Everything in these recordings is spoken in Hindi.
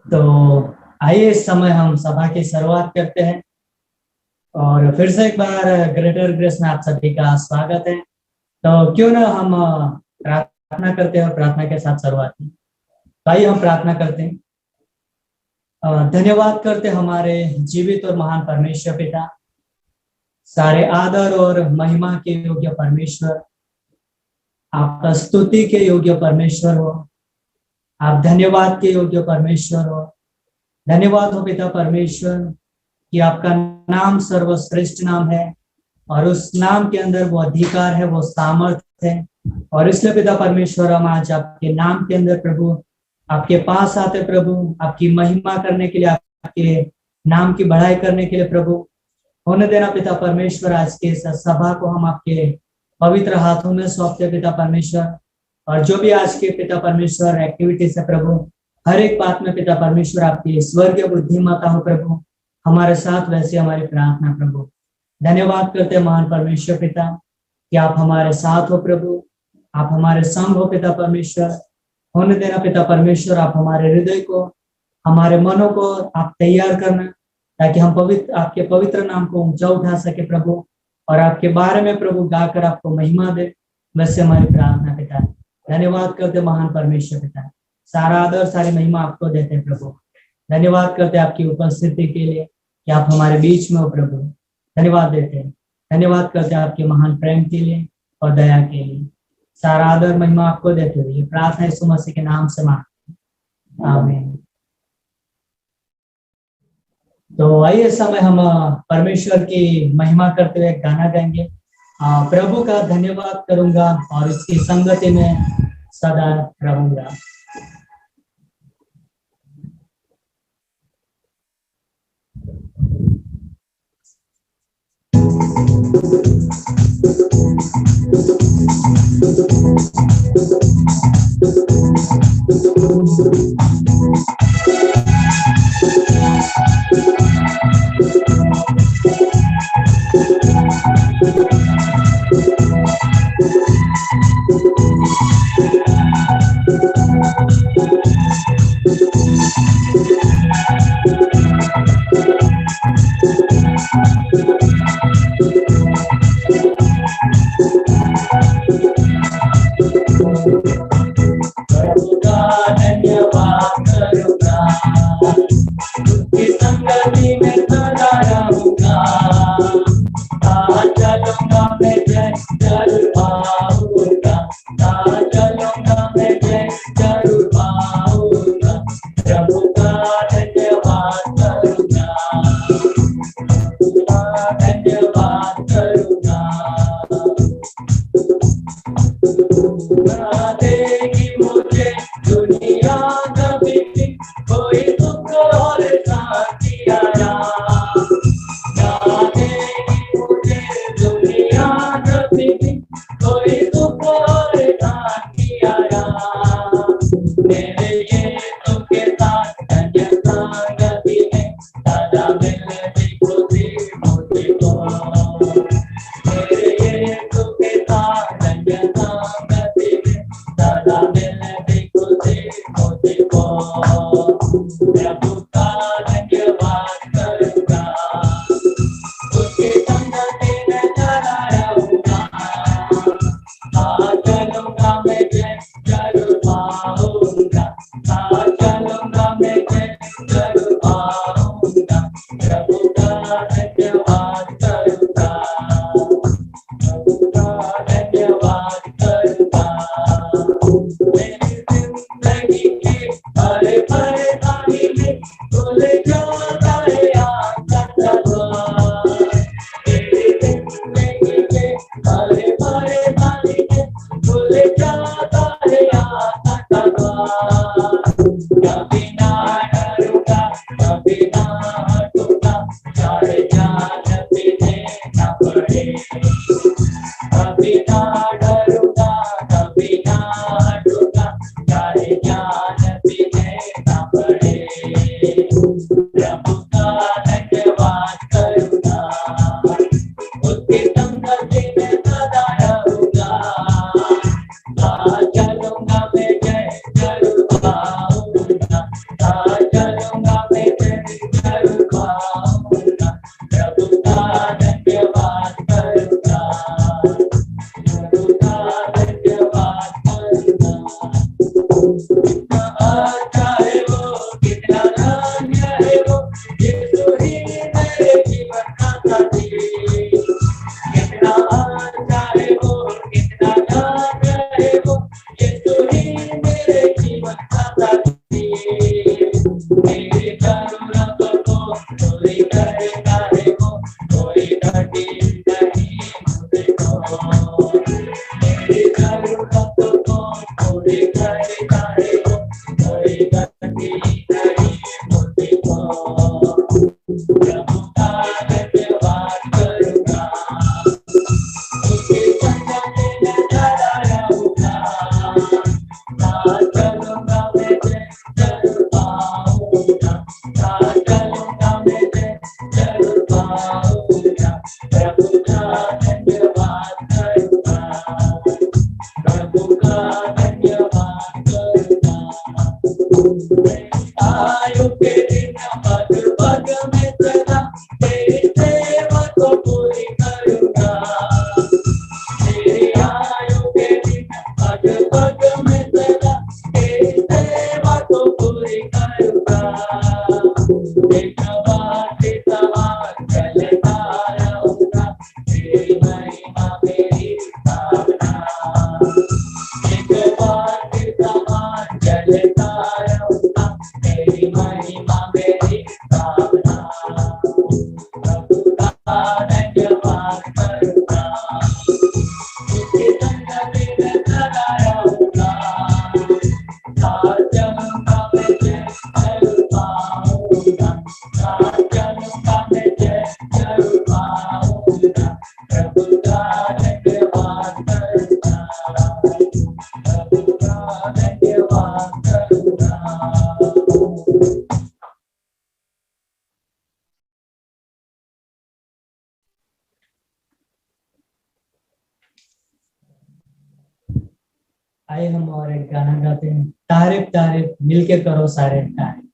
तो आइए इस समय हम सभा की शुरुआत करते हैं और फिर से एक बार ग्रेटर ग्रेस में आप सभी का स्वागत है। तो क्यों ना हम प्रार्थना करते हैं, प्रार्थना के साथ शुरुआत की। तो आइए हम प्रार्थना करते हैं। धन्यवाद करते हमारे जीवित और महान परमेश्वर पिता, सारे आदर और महिमा के योग्य परमेश्वर, आपका स्तुति के योग्य परमेश्वर हो, आप धन्यवाद के योग्य परमेश्वर हो। धन्यवाद हो पिता परमेश्वर कि आपका नाम सर्वश्रेष्ठ नाम है और उस नाम के अंदर वो अधिकार है, वो सामर्थ्य है। और इसलिए पिता परमेश्वर हम आज आपके नाम के अंदर प्रभु आपके पास आते प्रभु, आपकी महिमा करने के लिए, आपके नाम की बढ़ाई करने के लिए प्रभु। होने देना पिता परमेश्वर, आज के इस सभा को हम आपके पवित्र हाथों में सौंपते पिता परमेश्वर। और जो भी आज के पिता परमेश्वर एक्टिविटीज है प्रभु, हर एक बात में पिता परमेश्वर आपकी स्वर्गीय बुद्धिमत्ता हो प्रभु हमारे साथ, वैसे हमारी प्रार्थना प्रभु। धन्यवाद करते हैं महान परमेश्वर पिता कि आप हमारे साथ हो प्रभु, आप हमारे संग हो पिता परमेश्वर। होने देना पिता परमेश्वर, आप हमारे हृदय को, हमारे मनों को आप तैयार करना, ताकि हम आपके पवित्र नाम को ऊंचा उठा सके प्रभु, और आपके बारे में प्रभु गाकर आपको महिमा दे, वैसे हमारी प्रार्थना पिता। धन्यवाद करते महान परमेश्वर पिता, सारा आदर सारी महिमा आपको देते हैं प्रभु। धन्यवाद करते आपकी उपस्थिति के लिए कि आप हमारे बीच में हो प्रभु। धन्यवाद देते हैं, धन्यवाद करते आपके महान प्रेम के लिए और दया के लिए। सारा आदर महिमा आपको देते हुए प्रार्थना यीशु मसीह के नाम से मांगते हैं, आमीन। तो आइए समय हम परमेश्वर की महिमा करते हुए गाना गाएंगे। प्रभु का धन्यवाद करूंगा और इसकी संगति में सदा रहूंगा। आइए हम और एक गाना गाते हैं, तारीफ तारीफ मिलके करो सारे तारीफ।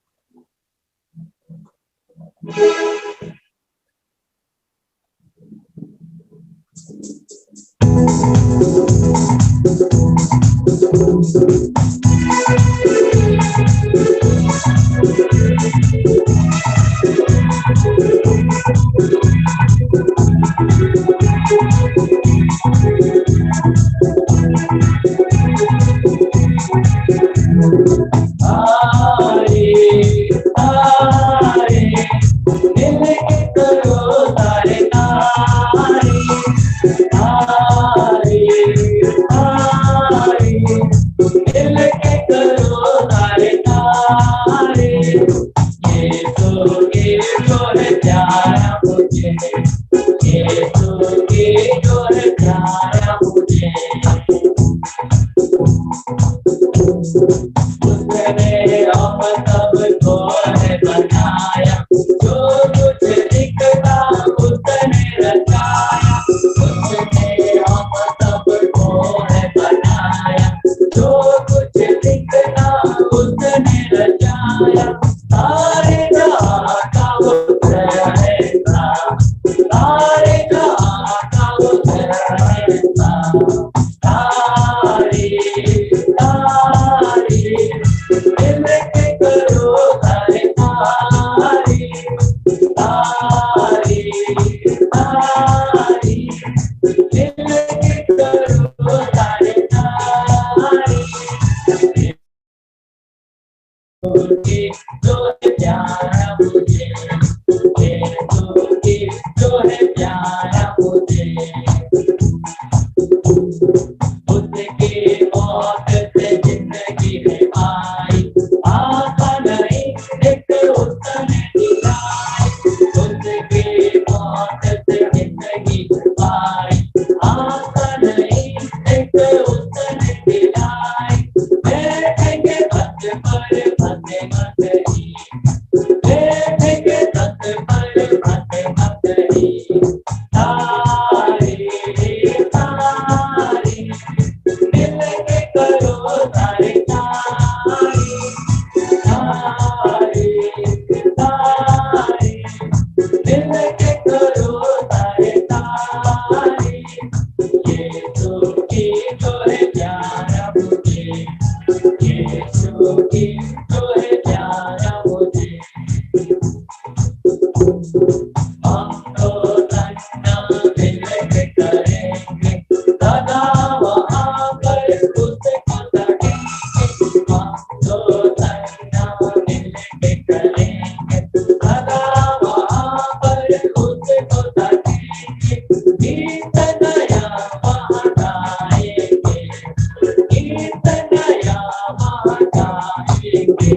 गाएंगे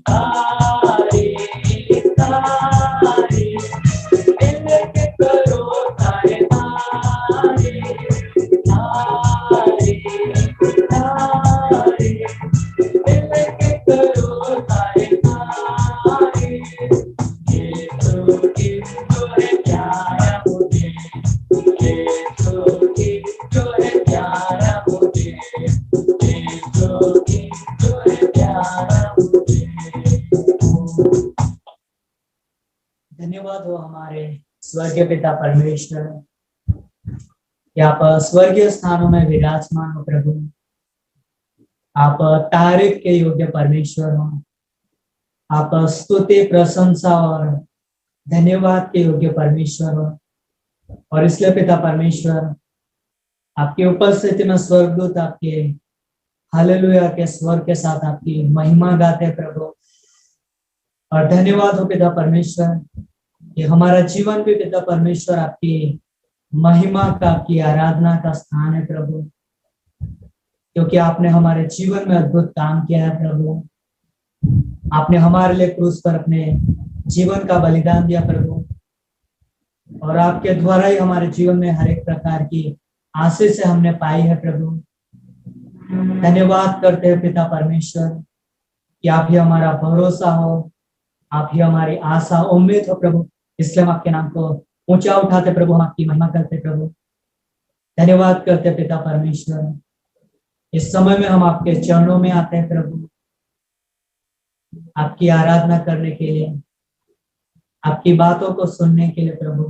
तारे तारे, दिल के करो तारे तारे तारे तारे, दिल के करो तारे तारे। यीशु की जो है प्यारा मुझे, यीशु की जो है प्यारा मुझे, यीशु की जो है प्यारा मुझे। धन्यवाद हो हमारे स्वर्गीय पिता परमेश्वर कि आप स्वर्गीय स्थानों में विराजमान हो प्रभु। आप तारीफ के योग्य परमेश्वर हो, आप स्तुति प्रशंसा और धन्यवाद के योग्य परमेश्वर हो। और इसलिए पिता परमेश्वर आपकी उपस्थिति में स्वर्गदूत आपके हालेलुया के स्वर के साथ आपकी महिमा गाते प्रभु। और धन्यवाद हो पिता परमेश्वर कि हमारा जीवन भी पिता परमेश्वर आपकी महिमा का, आपकी आराधना का स्थान है प्रभु, क्योंकि आपने हमारे जीवन में अद्भुत काम किया है प्रभु। आपने हमारे लिए क्रूस पर अपने जीवन का बलिदान दिया प्रभु, और आपके द्वारा ही हमारे जीवन में हर एक प्रकार की आशीष से हमने पाई है प्रभु। धन्यवाद करते हैं पिता परमेश्वर कि आप ही हमारा भरोसा हो, आप ही हमारी आशा उम्मीद हो प्रभु। इसलिए हम आपके नाम को ऊंचा उठाते प्रभु, हम आपकी महिमा करते प्रभु। धन्यवाद करते पिता परमेश्वर, इस समय में हम आपके चरणों में आते हैं प्रभु, आपकी आराधना करने के लिए, आपकी बातों को सुनने के लिए प्रभु।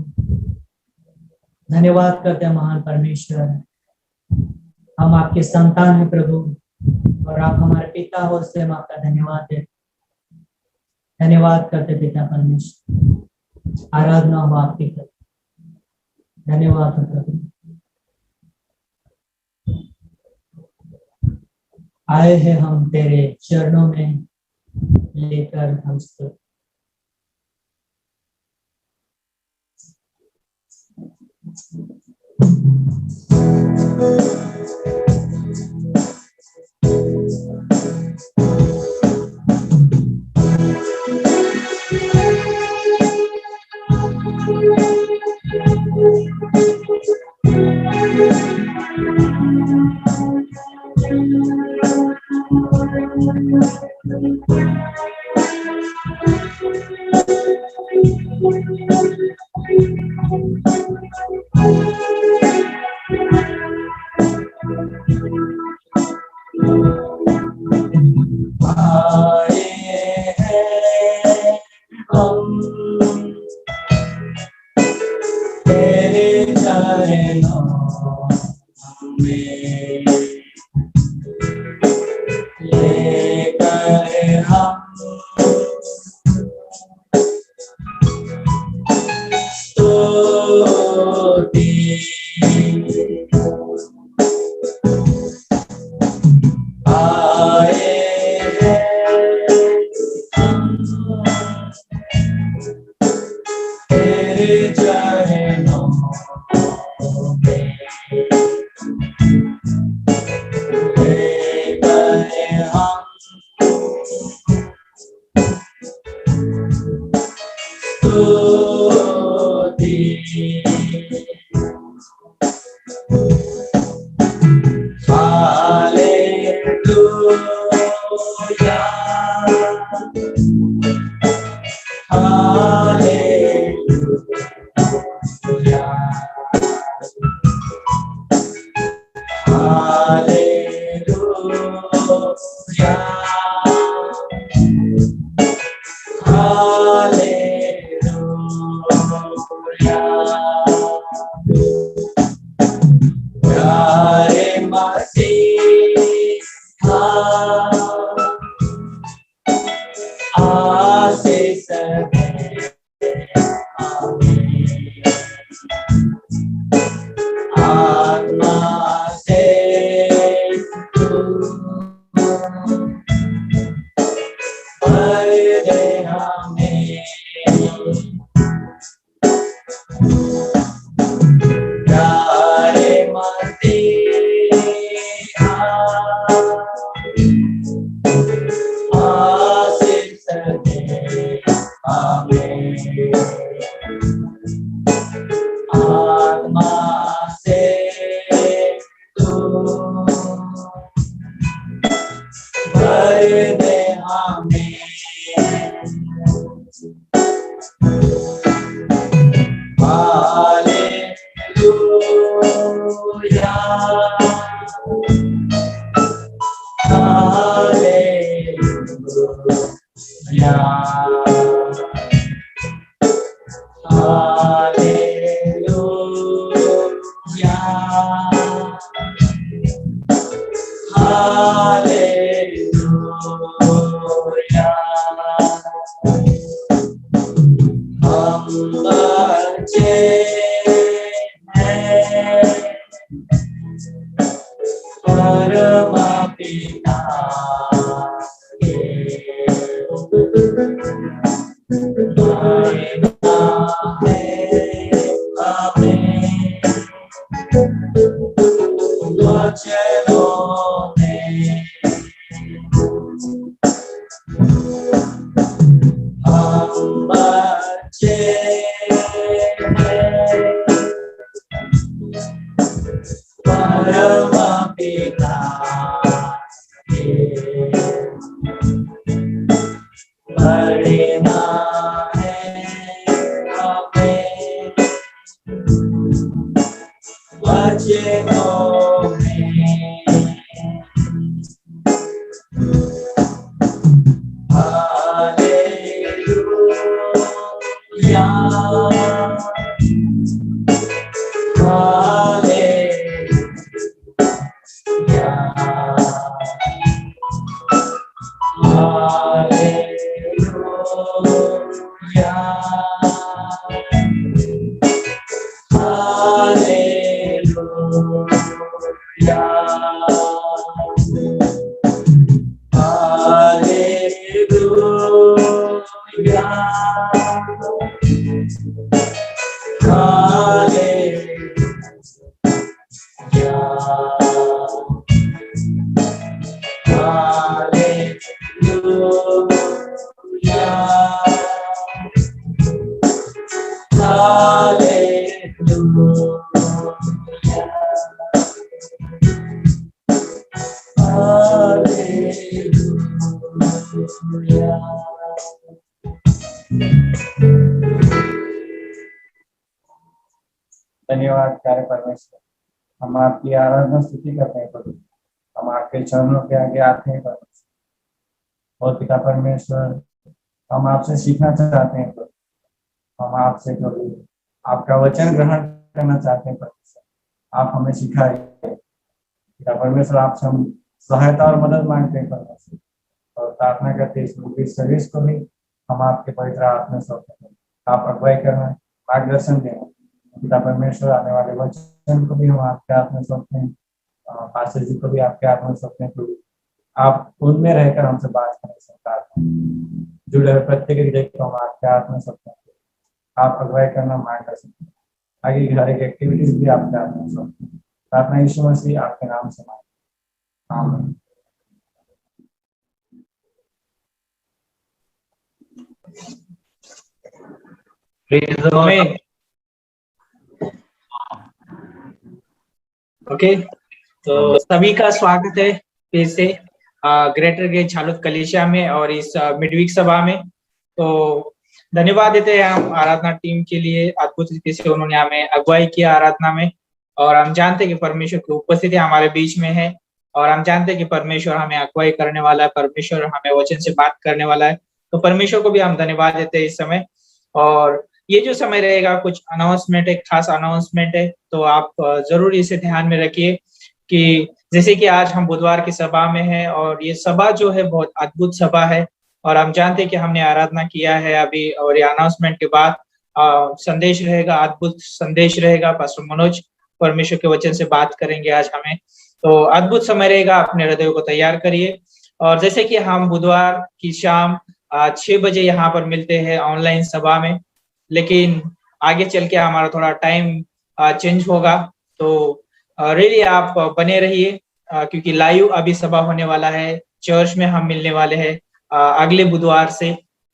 धन्यवाद करते हैं महान परमेश्वर, हम आपके संतान हैं प्रभु, और आप हमारे पिता हो, इसलिए हम आपका धन्यवाद देते। धन्यवाद करते पिता परमेश्वर, आराधना हो आपकी कर। धन्यवाद हो प्रभु। आए हैं हम तेरे चरणों में लेकर हम स्तुति। दे हमें। Hallelujah hallelujah hallelujah hallelujah. हम बचे हैं परम पिता के मायना है हमें वचनों में। हम बचे हैं परम पिता के मरना है हमें वचनों में। Hallelujah hallelujah hallelujah hallelujah hallelujah धन्यवाद प्यारे परमेश्वर, हम आपकी आराधना स्तुति करते हैं प्रभु। हम आपके चरणों के आगे आते हैं परमेश्वर। और पिता परमेश्वर, हम आपसे सीखना चाहते हैं प्रभु। हम आपसे प्रभु आपका वचन ग्रहण करना चाहते हैं परमेश्वर। आप हमें सिखाए पिता परमेश्वर। आपसे हम सहायता और मदद मांगते हैं परमेश्वर, और प्रार्थना करते हैं इस मूवी सर्विस को भी हम आपके पवित्र हाथ में सौंपते हैं। आप अगुवाई करना, मार्गदर्शन देना पिता परमेश्वर। आने वाले वचन को भी हम आपके हाथ में सौंपते हैं, पास्टर जी को भी आपके हाथ में सौंपते हैं प्रभु। आप उनमें रहकर हमसे बात करें सरकार, जुड़े हुए प्रत्येक हृदय को हम आपके हाथ में सौंपते हैं। आप अगुवाई करना, मार्गदर्शन देना, आगे की हर एक एक्टिविटीज भी आपके हाथ में सौंपते हैं। प्रार्थना यीशु मसीह आपके नाम से मांगते हैं, आमीन। ओके, तो सभी का स्वागत है फिर से ग्रेटर गेट झालुद कलीसिया में और इस मिडवीक सभा में। तो धन्यवाद देते हैं हम आराधना टीम के लिए, अद्भुत तरीके से उन्होंने हमें अगुवाई किया आराधना में। और हम जानते हैं कि परमेश्वर की उपस्थिति हमारे बीच में है, और हम जानते हैं कि परमेश्वर हमें अगुवाई करने वाला है, परमेश्वर हमें वचन से बात करने वाला है। तो परमेश्वर को भी हम धन्यवाद देते हैं इस समय। और ये जो समय रहेगा, कुछ अनाउंसमेंट है, खास अनाउंसमेंट है, तो आप जरूर इसे ध्यान में रखिए कि जैसे कि आज हम बुधवार की सभा में हैं, और ये सभा जो है बहुत अद्भुत सभा है। और हम जानते हैं कि हमने आराधना किया है अभी, और ये अनाउंसमेंट के बाद संदेश रहेगा, अद्भुत संदेश रहेगा। पास्टर मनोज परमेश्वर के वचन से बात करेंगे आज हमें। तो अद्भुत समय रहेगा, अपने हृदय को तैयार करिए। और जैसे कि हम बुधवार की शाम 6 बजे यहाँ पर मिलते हैं ऑनलाइन सभा में, लेकिन आगे चल के हमारा थोड़ा टाइम चेंज होगा। तो रियली आप बने रहिए, क्योंकि लाइव अभी सभा होने वाला है, चर्च में हम मिलने वाले हैं अगले बुधवार से,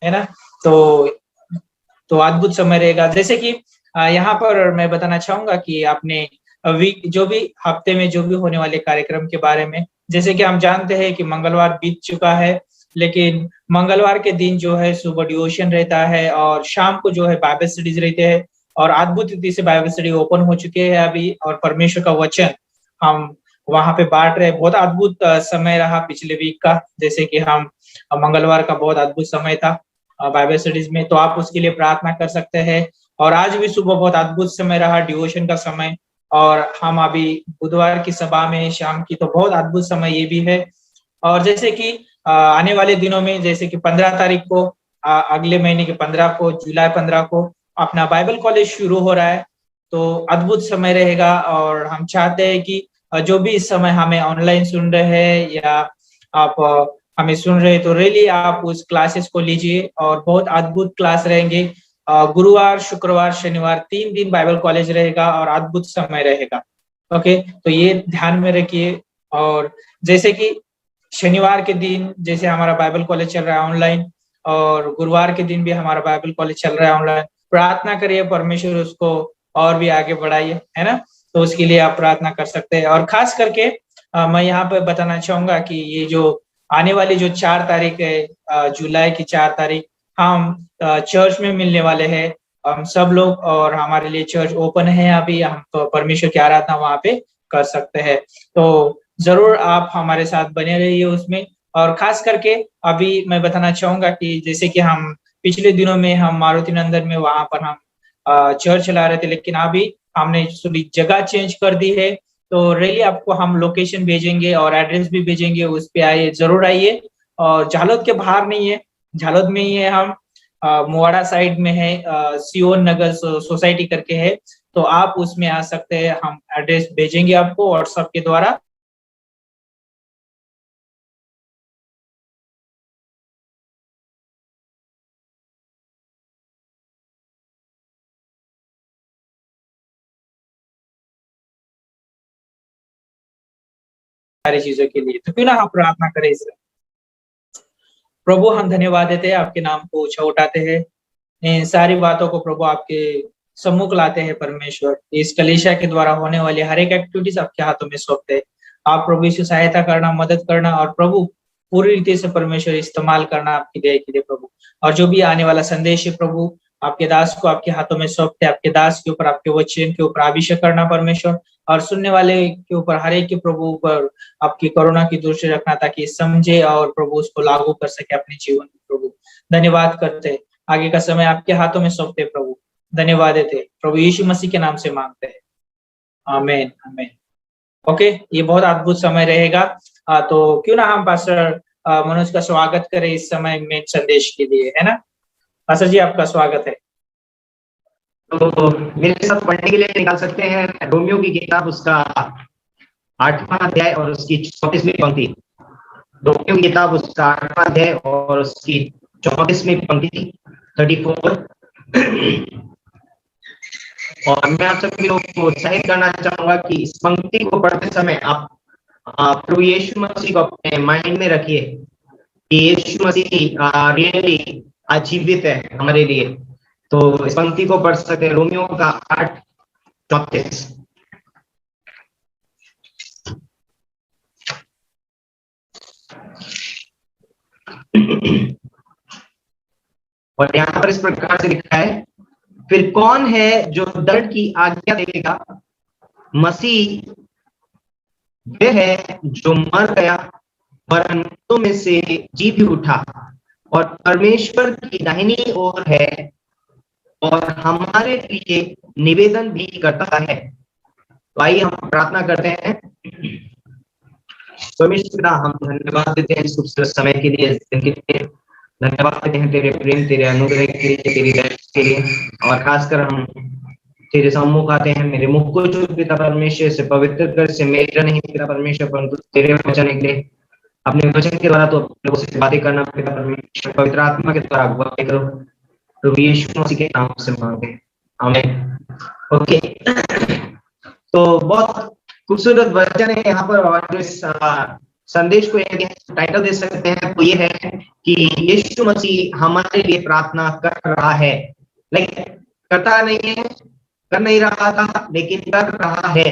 है ना। तो अद्भुत समय रहेगा। जैसे कि यहाँ पर मैं बताना चाहूंगा कि आपने वीक जो भी हफ्ते में जो भी होने वाले कार्यक्रम के बारे में, जैसे कि हम जानते हैं कि मंगलवार बीत चुका है लेकिन मंगलवार के दिन जो है सुबह डिवोशन रहता है और शाम को जो है बाइबल स्टडीज रहते हैं और अद्भुत रीति से बाइबल स्टडी ओपन हो चुके हैं अभी और परमेश्वर का वचन हम वहां पे बांट रहे। बहुत अद्भुत समय रहा पिछले वीक का, जैसे कि हम मंगलवार का बहुत अद्भुत समय था बाइबल स्टडीज में, तो आप उसके लिए प्रार्थना कर सकते हैं। और आज भी सुबह बहुत अद्भुत समय रहा डिवोशन का समय, और हम अभी बुधवार की सभा में शाम की, तो बहुत अद्भुत समय ये भी है। और जैसे कि आने वाले दिनों में, जैसे कि 15 तारीख को, अगले महीने के 15 को, जुलाई 15 को अपना बाइबल कॉलेज शुरू हो रहा है, तो अद्भुत समय रहेगा। और हम चाहते हैं कि जो भी इस समय हमें ऑनलाइन सुन रहे हैं या आप हमें सुन रहे हैं, तो रियली आप उस क्लासेस को लीजिए और बहुत अद्भुत क्लास रहेंगे। गुरुवार, शुक्रवार, शनिवार 3 दिन बाइबल कॉलेज रहेगा और अद्भुत समय रहेगा। ओके, तो ये ध्यान में रखिए। और जैसे कि शनिवार के दिन जैसे हमारा बाइबल कॉलेज चल रहा है ऑनलाइन, और गुरुवार के दिन भी हमारा बाइबल कॉलेज चल रहा है ऑनलाइन, प्रार्थना करिए परमेश्वर उसको और भी आगे बढ़ाइए, है ना। तो उसके लिए आप प्रार्थना कर सकते हैं। और खास करके मैं यहाँ पे बताना चाहूंगा कि ये जो आने वाली जो 4 तारीख है, जुलाई की 4 तारीख, हम चर्च में मिलने वाले हैं हम सब लोग, और हमारे लिए चर्च ओपन है अभी, हम तो परमेश्वर की आराधना वहाँ पे कर सकते हैं। तो जरूर आप हमारे साथ बने रहिए उसमें। और खास करके अभी मैं बताना चाहूंगा कि जैसे कि हम पिछले दिनों में हम मारुति नंदन में वहां पर हम चर्च चला रहे थे, लेकिन अभी हमने थोड़ी जगह चेंज कर दी है, तो रियली आपको हम लोकेशन भेजेंगे और एड्रेस भी भेजेंगे, उस पे आइए, जरूर आइए। और झालोद के बाहर नहीं है, झालोद में ही है हम, मुवाड़ा साइड में है, सियोन नगर सोसाइटी करके है, तो आप उसमें आ सकते हैं। हम एड्रेस भेजेंगे आपको व्हाट्सएप के द्वारा। सारी चीजों के लिए, तो क्यों ना हम प्रार्थना करें इस। प्रभु, हम धन्यवाद देते हैं, आपके नाम को ऊंचा उठाते हैं, इन सारी बातों को प्रभु आपके सम्मुख लाते हैं परमेश्वर। इस कलीसिया के द्वारा होने वाली हर एक एक्टिविटीज आपके हाथों में सौंपते हैं। आप प्रभु इसकी सहायता करना, मदद करना, और प्रभु पूरी रीति से परमेश्वर इस्तेमाल करना आपकी दया के लिए प्रभु। और जो भी आने वाला संदेश है प्रभु, आपके दास को आपके हाथों में सौंपते, आपके दास के ऊपर, आपके वचन के ऊपर अभिषेक करना परमेश्वर, और सुनने वाले के ऊपर, हर एक के प्रभु ऊपर आपकी करुणा की दृष्टि रखना, ताकि समझे और प्रभु उसको लागू कर सके अपने जीवन में प्रभु। धन्यवाद करते हैं, आगे का समय आपके हाथों में सौंपते प्रभु। धन्यवाद देते प्रभु, यीशु मसीह के नाम से मांगते हैं, आमीन आमीन। ओके, ये बहुत अद्भुत समय रहेगा। तो क्यों ना हम पास्टर मनोज का स्वागत करें इस समय में संदेश के लिए, है ना। पास्टर जी, आपका स्वागत है। तो मेरे साथ पढ़ने के लिए निकाल सकते हैं रोमियो की किताब, उसका 8वां अध्याय और उसकी 34वीं पंक्ति। रोमियो की किताब, उसका 8वां अध्याय और उसकी 34वीं पंक्ति, 34। और मैं आप सभी लोगों को उत्साहित करना चाहूंगा कि इस पंक्ति को पढ़ते समय आप प्रभु यीशु मसीह को अपने माइंड में रखिए कि यीशु मसीह रियली आजीवित है हमारे लिए। तो इस पंक्ति को पढ़ सकते हैं, रोमियो का 8:34। और यहाँ पर इस प्रकार से लिखा है, फिर कौन है जो दंड की आज्ञा देगा? मसीह वह है जो मर गया और मृतों में से जी भी उठा और परमेश्वर की दाहिनी ओर है और हमारे लिए निवेदन भी करता है। तो आइए हम प्रार्थना करते हैं। परमेश्वर, हम धन्यवाद देते हैं इस खूबसूरत समय के लिए, धन्यवाद देते हैं तेरे प्रेम, तेरे अनुग्रह के लिए, तेरी दया के लिए। और खासकर हम तेरे सम्मुख आते हैं, मेरे मुख को जो पिता परमेश्वर से पवित्र कर, से मेरा नहीं पिता परमेश्वर परंतु तेरे वचन निकले। अपने वचन के द्वारा तो लोगों से बातें करना पिता परमेश्वर, पवित्र आत्मा के द्वारा अगुवाई करो, प्रभु यीशु मसीह के नाम से मांगते हैं, आमीन। ओके, तो बहुत खूबसूरत वचन है यहाँ पर, और इस संदेश को यदि टाइटल दे सकते हैं तो ये है कि यीशु मसीह हमारे लिए प्रार्थना कर रहा है। लेकिन करता नहीं है, कर नहीं रहा था, लेकिन कर रहा है।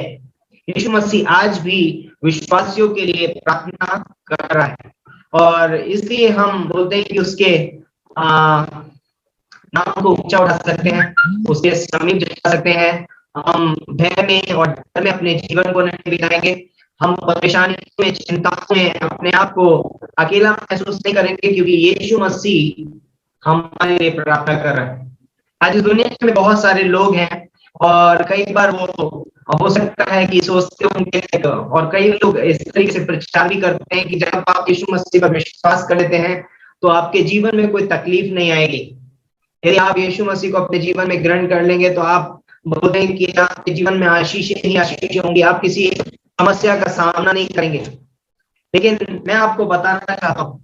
यीशु मसीह आज भी विश्वासियों के लिए प्रार्थना कर रहा है। और इसलिए हम बोलते हैं कि उसके नाम को ऊंचा उठा सकते हैं, उसके समीप जा सकते हैं। हम भय में और डर में अपने जीवन को नहीं बिताएंगे, हम परेशानी में, चिंताओं में अपने आप को अकेला महसूस नहीं करेंगे, क्योंकि यीशु मसीह हमारे लिए प्रार्थना कर रहा है। आज इस दुनिया में बहुत सारे लोग हैं और कई बार वो हो सकता है कि सोचते होंगे, और कई लोग इस तरीके से प्रचार भी करते हैं कि जब आप यीशु मसीह पर विश्वास कर लेते हैं तो आपके जीवन में कोई तकलीफ नहीं आएगी। यदि आप यीशु मसीह को अपने जीवन में ग्रहण कर लेंगे तो आप बोलते हैं कि आपके जीवन में आशीष ही आशीष होंगी, आप किसी समस्या का सामना नहीं करेंगे। लेकिन मैं आपको बताना चाहता हूँ,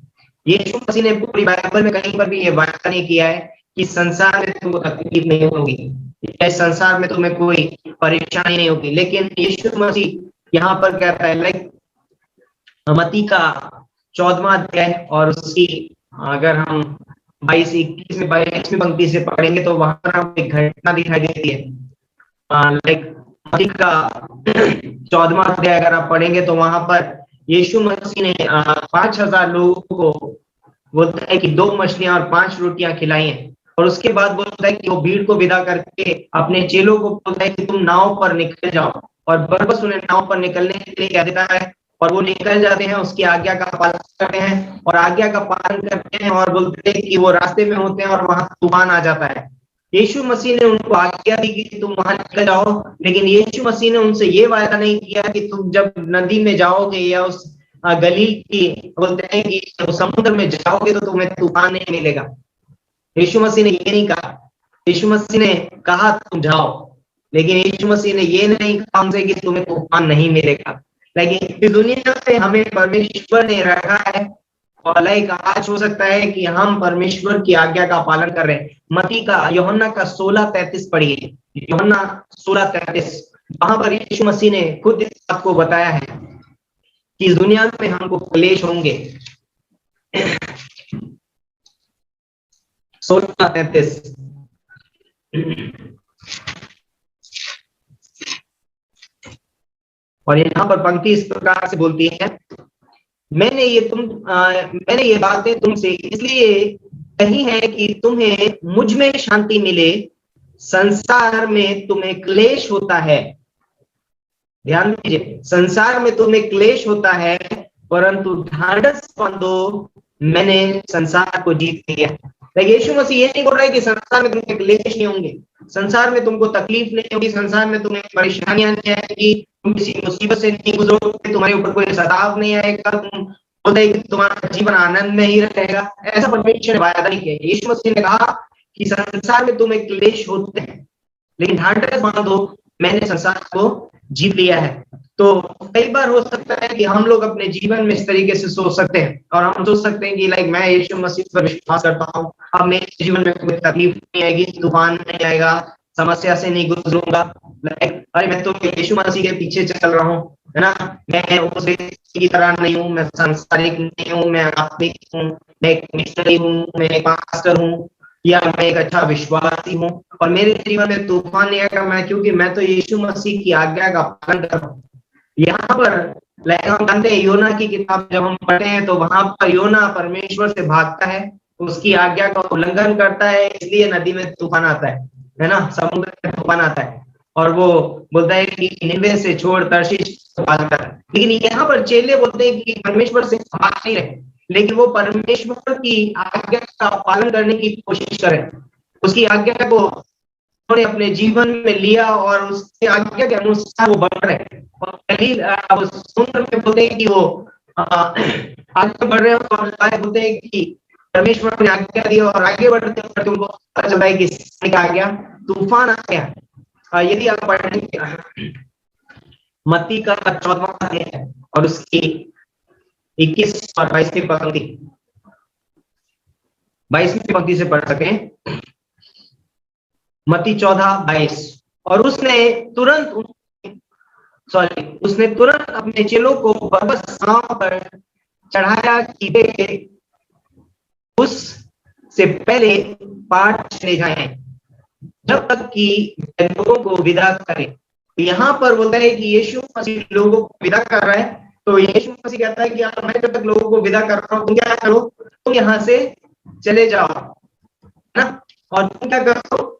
यीशु मसीह ने पूरी बाइबल में कहीं पर भी ये वादा नहीं किया है कि संसार में तुमको तकलीफ नहीं होगी, इस संसार में तुम्हें कोई परेशानी नहीं होगी। लेकिन यीशु मसीह यहाँ पर कहता है, लाइक मत्ती का 14वां अध्याय और उसकी अगर हम 22-21 में 22वीं पंक्ति से पढ़ेंगे तो वहां पर हमें एक घटना दिखाई देती है। लाइक मत्ती का 14वां अध्याय अगर आप पढ़ेंगे तो वहां पर यीशु मसीह ने 5000 लोगों को बोलता है कि 2 मछलियां और 5 रोटियां खिलाई हैं, और उसके बाद बोलता है कि वो भीड़ को विदा करके अपने चेलों को बोलता है कि तुम नाव पर निकल जाओ, और बरबस उन्हें नाव पर निकलने के लिए कह देता है और वो निकल जाते हैं, उसकी आज्ञा का पालन करते हैं और आज्ञा का पालन करते हैं, और बोलते हैं कि वो रास्ते में होते हैं और वहां तूफान आ जाता है। यीशु मसीह ने उनको आज्ञा दी कि तुम वहां निकल जाओ, लेकिन यीशु मसीह ने उनसे ये वादा नहीं किया कि तुम जब नदी में जाओगे या उस गलील की बोलते हैं कि समुद्र में जाओगे तो तुम्हें तूफान नहीं मिलेगा। यीशु मसीह ने ये नहीं कहा। यीशु मसीह ने कहा तुम जाओ, लेकिन यीशु मसीह ने ये नहीं कहा हमसे कि तुम्हें तूफान नहीं मिलेगा। लेकिन इस दुनिया में हमें परमेश्वर ने रखा है, और लाइक आज हो सकता है कि हम परमेश्वर की आज्ञा का पालन कर रहे हैं। मत्ती का यूहन्ना का 16:33 पढ़िए, यूहन्ना 16:33, वहां पर यीशु मसीह ने खुद इस बात को बताया है कि इस दुनिया में हमको क्लेश होंगे। 16:33 और यहाँ पर पंक्ति इस प्रकार से बोलती है, मैंने ये बातें तुमसे इसलिए कही है कि तुम्हें मुझ में शांति मिले, संसार में तुम्हें क्लेश होता है। ध्यान दीजिए, संसार में तुम्हें क्लेश होता है, परंतु ढाढ़स बांधो, मैंने संसार को जीत लिया। यीशु मसीह ये नहीं बोल रहा है कि संसार में तुमको क्लेश नहीं होंगे, संसार में तुमको तकलीफ नहीं होगी, संसार में तुम्हें परेशानियां नहीं आएगी, तुम किसी मुसीबत से नहीं गुजरोगे, तुम्हारे ऊपर कोई सताव नहीं आएगा, तुम बोलते कि तुम्हारा जीवन आनंद में ही रहेगा। ऐसा परमेश्वर ने वादा नहीं किया। यीशु मसीह ने कहा कि संसार में तुम्हें क्लेश होते हैं, लेकिन ढाढ़स बांधो, मैंने संसार को जीत लिया है। तो कई बार हो सकता है कि हम लोग अपने जीवन में इस तरीके से सोच सकते हैं, और हम सोच सकते हैं कि लाइक मैं यीशु मसीह पर विश्वास करता हूँ, अब मेरे जीवन में कोई तकलीफ नहीं आएगी, तूफान नहीं आएगा, समस्या से नहीं गुजरूंगा। लाइक अरे मैं तो यीशु मसीह के पीछे चल रहा हूँ, है ना, मैं उस व्यक्ति की तरह नहीं हूँ, मैं सांसारिक नहीं हूँ, मैं आत्मिक हूँ, मैं एक मिशनरी हूँ, मैं एक पास्टर हूँ, या मैं एक अच्छा विश्वासी हूँ, और मेरे जीवन में तूफान नहीं आएगा, मैं क्योंकि मैं तो यीशु मसीह की आज्ञा का पालन कर रहा हूँ। यहाँ पर हम जानते हैं योना की किताब जब हम पढ़ते हैं तो वहां पर योना परमेश्वर से भागता है, उसकी आज्ञा का उल्लंघन करता है, इसलिए नदी में तूफान आता है ना, समुद्र में तूफान आता है, और वो बोलता है कि निनवे से छोड़ तर्शीश भागता है। लेकिन यहाँ पर चेले बोलते हैं कि परमेश्वर से भाग नहीं रहे, लेकिन वो परमेश्वर की आज्ञा का पालन करने की कोशिश करें, उसकी आज्ञा को उन्होंने अपने जीवन में लिया और उसकी आज्ञा के अनुसार वो बढ़ रहे हैं। और समुद्र में बोलते हैं कि वो आगे बढ़ रहे हैं, और बोलते हैं कि परमेश्वर ने आज्ञा दी, और आगे बढ़ते बढ़ते उनको पता चलता है कि आ गया तूफान आ गया। यदि आप पढ़ेंगे मत्ती का 14वां अध्याय और उसकी 21 और 22वीं पंक्ति, 22वीं पंक्ति से पढ़ सके, मत्ती 14:22, और उसने तुरंत अपने चेलों को बरबस नाव पर चढ़ाया कि वे उससे पहले पार चले जाएं जब तक कि लोगों को विदा करे। यहाँ पर बोलता है कि यीशु मसीह लोगों को विदा कर रहा है, तो यीशु मसीह कहता है कि मैं जब तक लोगों को विदा कर रहा हूँ, तुम क्या करो, तुम यहाँ से चले जाओ, है ना, और तुम क्या करो,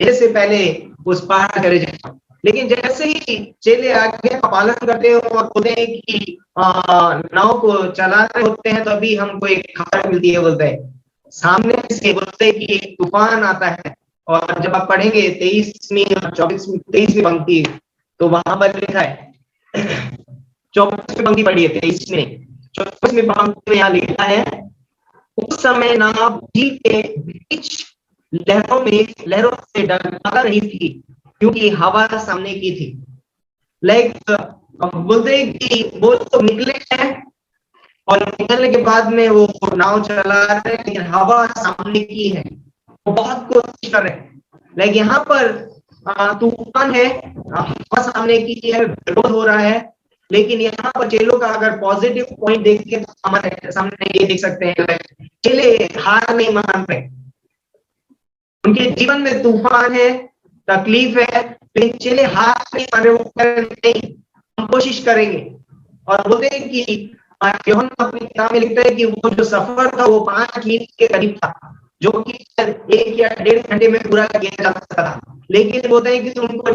से पहले उस पार करे जाओ। लेकिन जैसे ही चेले आज्ञा का पालन करते हैं और बोलते हैं कि नाव को चला रहे होते हैं, तो अभी हमको एक खबर मिलती है, बोलते हैं सामने से, बोलते हैं कि एक तूफान आता है। और जब आप पढ़ेंगे 23वीं और 23वीं पंक्ति, तो वहां पर लिखा है 24वीं पंक्ति पढ़िए, 23 में 24वीं पंक्ति में यहाँ लिखा है, उस समय नाव झील के बीच लहरों से डगमगा रही थी, क्योंकि हवा सामने की थी। बोलते हैं कि वो तो निकले हैं और निकलने के बाद में वो नाव चला रहे हैं, लेकिन हवा सामने की है, वो बहुत कोशिश कर रहे हैं। यहाँ पर तूफान है, हवा सामने की है, विरोध हो रहा है, लेकिन यहाँ पर चेलों का अगर पॉजिटिव पॉइंट देखिए तो हमारे सामने ये देख सकते हैं, चेले हार नहीं मान रहे। उनके जीवन में तूफान है, तकलीफ है, लेकिन चेले हार नहीं मान रहे, वो नहीं, हम कोशिश करेंगे। और बोलते हैं कि यूहन्ना अपनी किताब में लिखता है कि वो जो सफर था वो 5 मील के करीब था, जो कि 1 या 1.5 घंटे में पूरा किया जा सकता था। लेकिन बोलते हैं कि उनको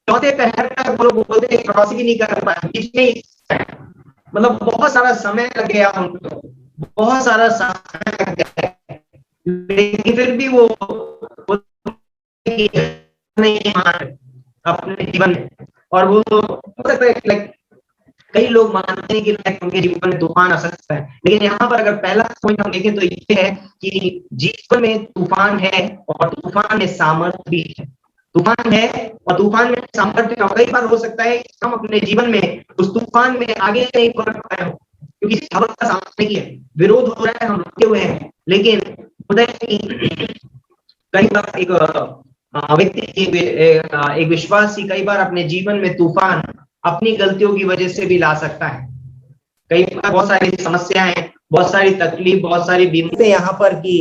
चौथे पहर तक वो लोग बोलते हैं क्रॉसिंग नहीं कर पाए, बीच में मतलब बहुत सारा समय लग गया उनको, बहुत सारा समय लग गया, लेकिन फिर भी वो नहीं मान अपने जीवन में। और वो हो सकता है कई लोग मानते हैं कि उनके जीवन में तूफान आ सकता है, लेकिन यहाँ पर अगर पहला पॉइंट हम देखें तो ये है कि जीवन में तूफान है और तूफान में सामर्थ्य भी है। तूफान है और तूफान में सामर्थ्य। कई बार हो सकता है कि हम अपने जीवन में उस तूफान में आगे नहीं बढ़ पाए हो, क्योंकि हवा का सामने की है, विरोध हो रहा है, हम रुके हुए हैं। लेकिन कई बार एक व्यक्ति, एक विश्वासी कई बार अपने जीवन में तूफान अपनी गलतियों की वजह से भी ला सकता है। कई बार बहुत सारी समस्याएं, बहुत सारी तकलीफ, बहुत सारी बीमारियां यहाँ पर की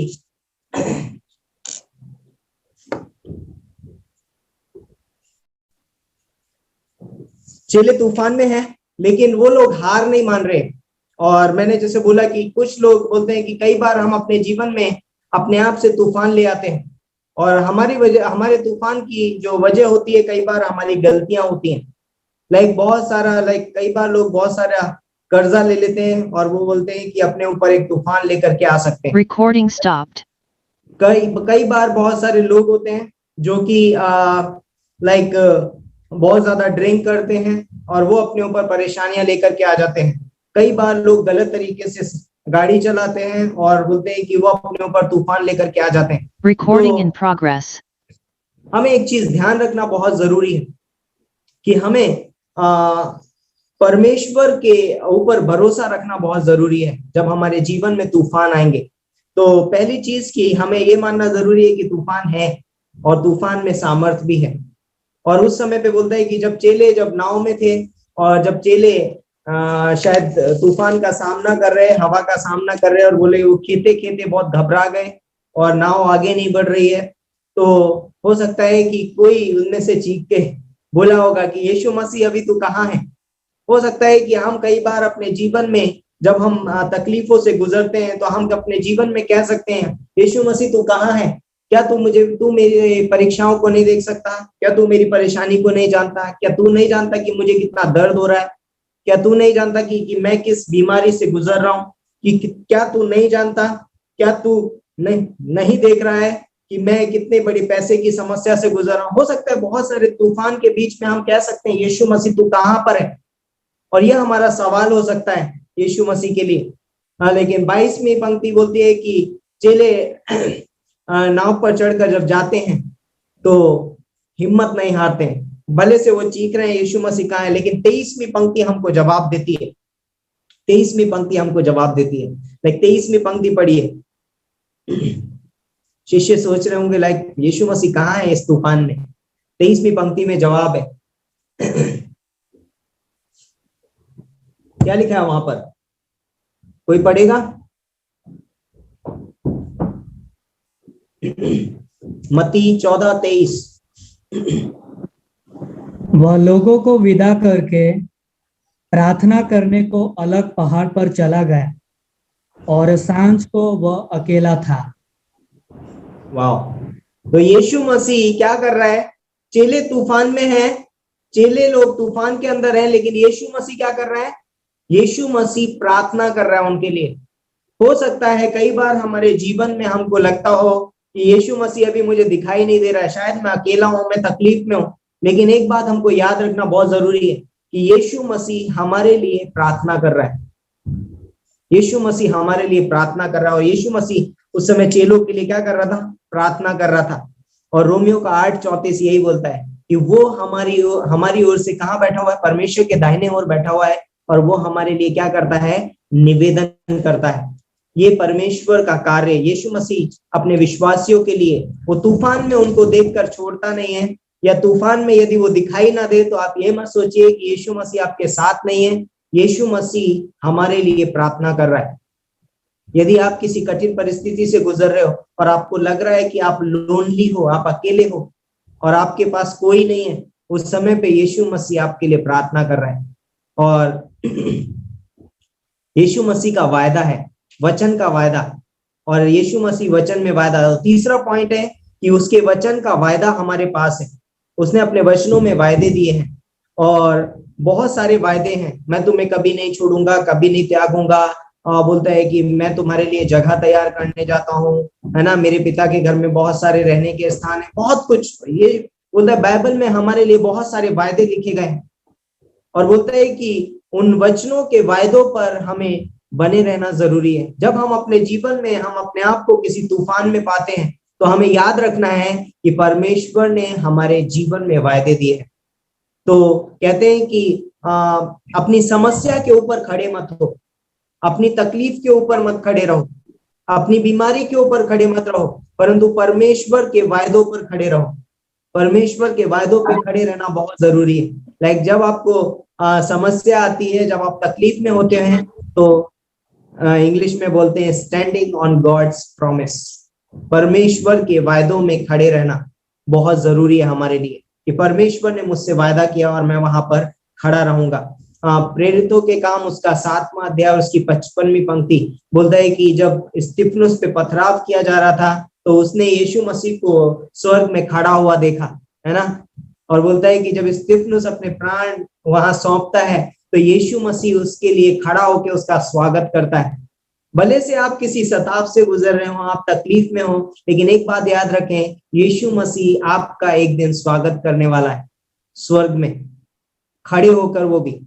चेले तूफान में है, लेकिन वो लोग हार नहीं मान रहे। और मैंने जैसे बोला कि कुछ लोग बोलते हैं कि कई बार हम अपने जीवन में अपने आप से तूफान ले आते हैं, और हमारे तूफान की जो वजह होती है, कई बार हमारी गलतियां होती हैं। कई बार लोग बहुत सारा कर्जा ले लेते हैं और वो बोलते हैं कि अपने ऊपर एक तूफान लेकर के आ सकते हैं। Recording stopped. कई बार बहुत सारे लोग होते हैं जो कि बहुत ज्यादा ड्रिंक करते हैं और वो अपने ऊपर परेशानियां लेकर के आ जाते हैं। कई बार लोग गलत तरीके से गाड़ी चलाते हैं और बोलते हैं कि वो अपने ऊपर तूफान लेकर के आ जाते हैं। Recording in progress. हमें एक चीज ध्यान रखना बहुत जरूरी है कि हमें परमेश्वर के ऊपर भरोसा रखना बहुत जरूरी है। जब हमारे जीवन में तूफान आएंगे तो पहली चीज की हमें ये मानना जरूरी है कि तूफान है और तूफान में सामर्थ भी है। और उस समय पे बोलता है कि जब नाव में थे और जब चेले शायद तूफान का सामना कर रहे, हवा का सामना कर रहे, और बोले वो खेते खेते बहुत घबरा गए और नाव आगे नहीं बढ़ रही है, तो हो सकता है कि कोई उनमें से चीख के बोला होगा कि यीशु मसीह अभी तू कहाँ है। हो सकता है कि हम कई बार अपने जीवन में जब हम तकलीफों से गुजरते हैं तो हम अपने जीवन में कह सकते हैं, यीशु मसीह तू कहाँ है? क्या तू मेरी परीक्षाओं को नहीं देख सकता? क्या तू मेरी परेशानी को नहीं जानता? क्या तू नहीं जानता कि मुझे कितना दर्द हो रहा है? क्या तू नहीं जानता कि मैं किस बीमारी से गुजर रहा हूँ? क्या तू नहीं जानता? क्या तू नहीं देख रहा है कि मैं कितने बड़ी पैसे की समस्या से गुजर रहा हूँ? हो सकता है बहुत सारे तूफान के बीच में हम कह सकते हैं, यीशु मसीह तू कहाँ पर है? और यह हमारा सवाल हो सकता है यीशु मसीह के लिए। लेकिन 22वीं पंक्ति बोलती है कि चेले नाव पर चढ़कर जब जाते हैं तो हिम्मत नहीं हारते हैं, भले से वो चीख रहे हैं यीशु मसीह कहाँ है, लेकिन 23वीं पंक्ति हमको जवाब देती है। 23वीं पंक्ति हमको जवाब देती है। 23वीं पंक्ति पढ़िए। शिष्य सोच रहे होंगे यीशु मसीह कहाँ है इस तूफान में? 23वीं पंक्ति में जवाब है। क्या लिखा है वहां पर? कोई पढ़ेगा? मत्ती 14:23। वह लोगों को विदा करके प्रार्थना करने को अलग पहाड़ पर चला गया और सांझ को वह अकेला था। वाह। तो यीशु मसीह क्या कर रहा है? चेले तूफान में है, चेले लोग तूफान के अंदर हैं, लेकिन यीशु मसीह क्या कर रहा है? यीशु मसीह प्रार्थना कर रहा है उनके लिए। हो सकता है कई बार हमारे जीवन में हमको लगता हो कि यीशु मसीह अभी मुझे दिखाई नहीं दे रहा है, शायद मैं अकेला हूं, मैं तकलीफ में हूं, लेकिन एक बात हमको याद रखना बहुत जरूरी है कि यीशु मसीह हमारे लिए प्रार्थना कर रहा है। यीशु मसीह हमारे लिए प्रार्थना कर रहा है। और यीशु मसीह उस समय चेलों के लिए क्या कर रहा था? प्रार्थना कर रहा था। और रोमियो का 8:34 यही बोलता है कि वो हमारी ओर से कहाँ बैठा हुआ है? परमेश्वर के दाहिने ओर बैठा हुआ है, और वो हमारे लिए क्या करता है? निवेदन करता है। ये परमेश्वर का कार्य। यीशु मसीह अपने विश्वासियों के लिए, वो तूफान में उनको देखकर छोड़ता नहीं है, या तूफान में यदि वो दिखाई ना दे तो आप ये मत सोचिए कि यीशु मसीह आपके साथ नहीं है। यीशु मसीह हमारे लिए प्रार्थना कर रहा है। यदि आप किसी कठिन परिस्थिति से गुजर रहे हो और आपको लग रहा है कि आप लोनली हो, आप अकेले हो और आपके पास कोई नहीं है, उस समय पे यीशु मसीह आपके लिए प्रार्थना कर रहा है। और यीशु मसीह का वायदा है, वचन का वायदा, और यीशु मसीह वचन में वायदा। तीसरा पॉइंट है कि उसके वचन का वायदा हमारे पास है। उसने अपने वचनों में वायदे दिए हैं, और बहुत सारे वायदे हैं। मैं तुम्हें कभी नहीं छोड़ूंगा, कभी नहीं त्यागूंगा। बोलता है कि मैं तुम्हारे लिए जगह तैयार करने जाता हूँ, है ना, मेरे पिता के घर में बहुत सारे रहने के स्थान है, बहुत कुछ। ये बोलता है बाइबल में हमारे लिए बहुत सारे वायदे लिखे गए हैं, और बोलता है कि उन वचनों के वायदों पर हमें बने रहना जरूरी है। जब हम अपने जीवन में हम अपने आप को किसी तूफान में पाते हैं तो हमें याद रखना है कि परमेश्वर ने हमारे जीवन में वायदे दिए हैं। तो कहते हैं कि अपनी समस्या के ऊपर खड़े मत हो, अपनी तकलीफ के ऊपर मत खड़े रहो, अपनी बीमारी के ऊपर खड़े मत रहो, परंतु परमेश्वर के वायदों पर खड़े रहो। परमेश्वर के वायदों पर खड़े रहना बहुत जरूरी है। लाइक जब आपको समस्या आती है, जब आप तकलीफ में होते हैं, तो इंग्लिश में बोलते हैं स्टैंडिंग ऑन गॉड्स प्रॉमिस। परमेश्वर के वायदों में खड़े रहना बहुत जरूरी है हमारे लिए, कि परमेश्वर ने मुझसे वायदा किया और मैं वहां पर खड़ा रहूंगा। प्रेरितों के काम उसका 7वां अध्याय और उसकी 55वीं पंक्ति बोलता है कि जब स्तिफनुस पे पथराव किया जा रहा था तो उसने यीशु मसीह को स्वर्ग में खड़ा हुआ देखा, है ना। और बोलता है कि जब स्तिफनुस अपने प्राण वहां सौंपता है तो यीशु मसीह उसके लिए खड़ा होकर उसका स्वागत करता है। भले से आप किसी सताव से गुजर रहे हो, आप तकलीफ में हो, लेकिन एक बात याद रखें, यीशु मसीह आपका एक दिन स्वागत करने वाला है स्वर्ग में खड़े होकर, वो भी